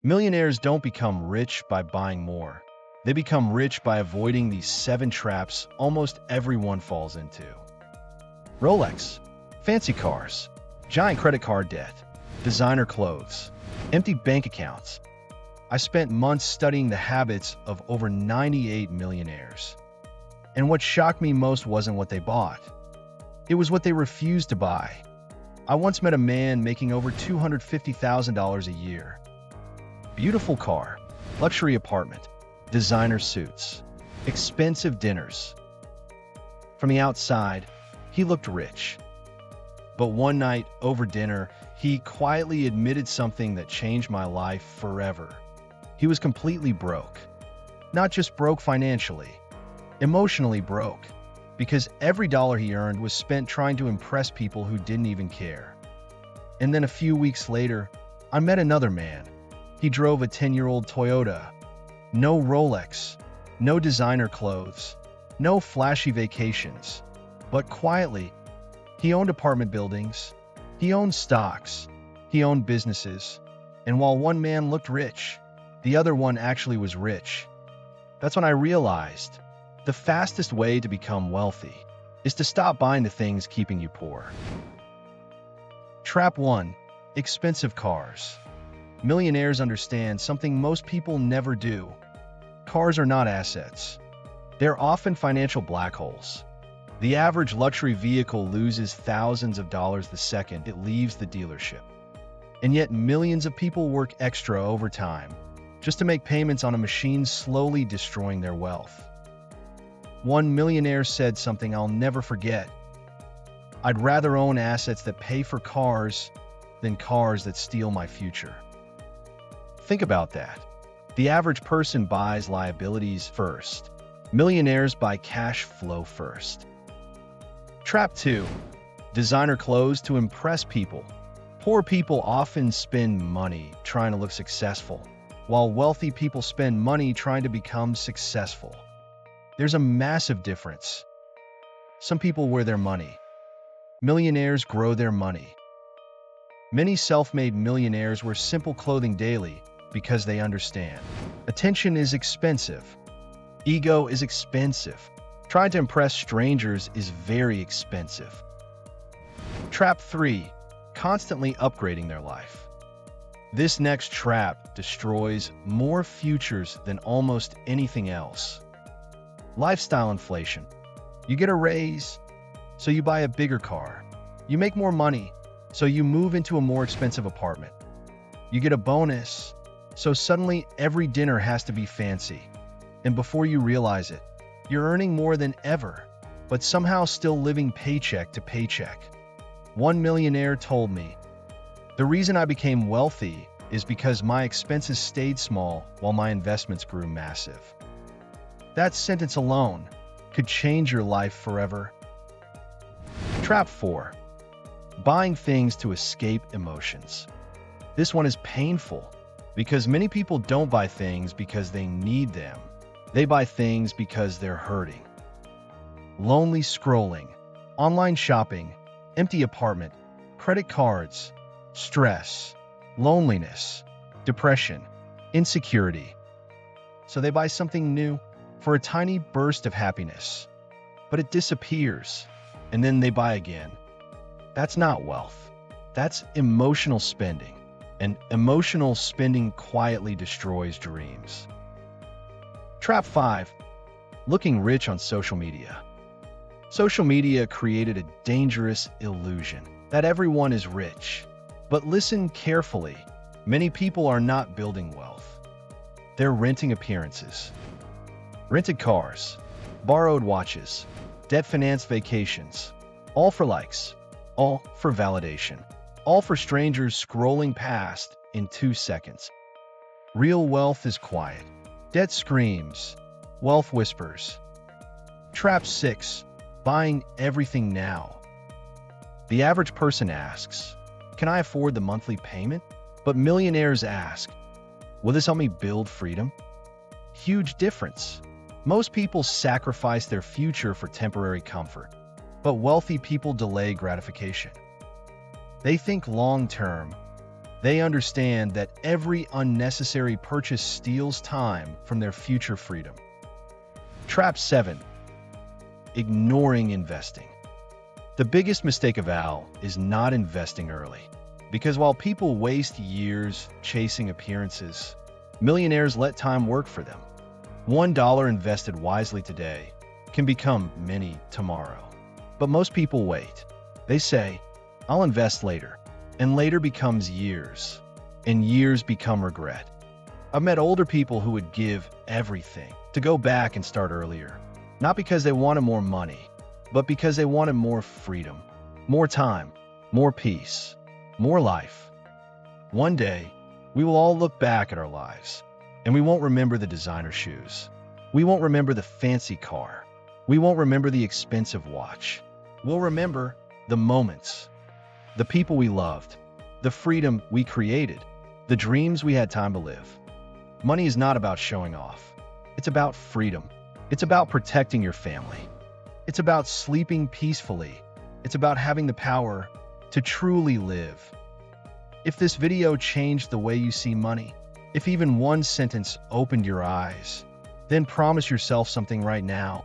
Millionaires don't become rich by buying more. They become rich by avoiding these 7 traps almost everyone falls into. Rolex, fancy cars, giant credit card debt, designer clothes, empty bank accounts. I spent months studying the habits of over 98 millionaires. And what shocked me most wasn't what they bought. It was what they refused to buy. I once met a man making over $250,000 a year. Beautiful car, luxury apartment, designer suits, expensive dinners. From the outside, he looked rich. But one night, over dinner, he quietly admitted something that changed my life forever. He was completely broke. Not just broke financially, emotionally broke, because every dollar he earned was spent trying to impress people who didn't even care. And then a few weeks later, I met another man. He drove a 10-year-old Toyota. No Rolex, no designer clothes, no flashy vacations. But quietly, he owned apartment buildings, he owned stocks, he owned businesses. And while one man looked rich, the other one actually was rich. That's when I realized the fastest way to become wealthy is to stop buying the things keeping you poor. Trap 1. Expensive cars. Millionaires understand something most people never do. Cars are not assets. They're often financial black holes. The average luxury vehicle loses thousands of dollars the second it leaves the dealership. And yet millions of people work extra overtime just to make payments on a machine slowly destroying their wealth. One millionaire said something I'll never forget. I'd rather own assets that pay for cars than cars that steal my future. Think about that. The average person buys liabilities first. Millionaires buy cash flow first. Trap 2. Designer clothes to impress people. Poor people often spend money trying to look successful, while wealthy people spend money trying to become successful. There's a massive difference. Some people wear their money. Millionaires grow their money. Many self-made millionaires wear simple clothing daily because they understand. Attention is expensive. Ego is expensive. Trying to impress strangers is very expensive. Trap 3. Constantly upgrading their life. This next trap destroys more futures than almost anything else. Lifestyle inflation. You get a raise, so you buy a bigger car. You make more money, so you move into a more expensive apartment. You get a bonus, so suddenly every dinner has to be fancy. And before you realize it, you're earning more than ever, but somehow still living paycheck to paycheck. One millionaire told me, "The reason I became wealthy is because my expenses stayed small while my investments grew massive." That sentence alone could change your life forever. Trap 4. Buying things to escape emotions. This one is painful because many people don't buy things because they need them. They buy things because they're hurting. Lonely scrolling, online shopping, empty apartment, credit cards, stress, loneliness, depression, insecurity. So they buy something new for a tiny burst of happiness, but it disappears, and then they buy again. That's not wealth. That's emotional spending, and emotional spending quietly destroys dreams. Trap 5. Looking rich on social media. Social media created a dangerous illusion that everyone is rich. But listen carefully. Many people are not building wealth. They're renting appearances. Rented cars, borrowed watches, debt-financed vacations. All for likes, all for validation, all for strangers scrolling past in 2 seconds. Real wealth is quiet. Debt screams. Wealth whispers. Trap 6. Buying everything now. The average person asks, "Can I afford the monthly payment?" But millionaires ask, "Will this help me build freedom?" Huge difference. Most people sacrifice their future for temporary comfort, but wealthy people delay gratification. They think long-term. They understand that every unnecessary purchase steals time from their future freedom. Trap 7. Ignoring investing. The biggest mistake of all is not investing early. Because while people waste years chasing appearances, millionaires let time work for them. $1 invested wisely today can become many tomorrow. But most people wait. They say, I'll invest later. And later becomes years. And years become regret. I've met older people who would give everything to go back and start earlier. Not because they wanted more money, but because they wanted more freedom, more time, more peace, more life. One day, we will all look back at our lives, and we won't remember the designer shoes. We won't remember the fancy car. We won't remember the expensive watch. We'll remember the moments, the people we loved, the freedom we created, the dreams we had time to live. Money is not about showing off. It's about freedom. It's about protecting your family. It's about sleeping peacefully. It's about having the power to truly live. If this video changed the way you see money, if even one sentence opened your eyes, then promise yourself something right now.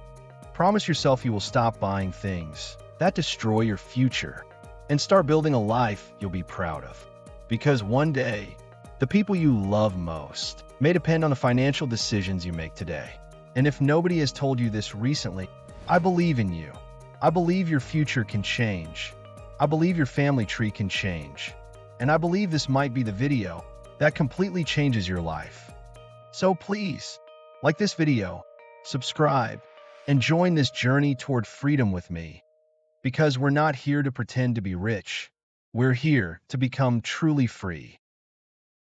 Promise yourself you will stop buying things that destroy your future and start building a life you'll be proud of. Because one day, the people you love most may depend on the financial decisions you make today. And if nobody has told you this recently, I believe in you. I believe your future can change. I believe your family tree can change. And I believe this might be the video that completely changes your life. So please, like this video, subscribe, and join this journey toward freedom with me. Because we're not here to pretend to be rich. We're here to become truly free.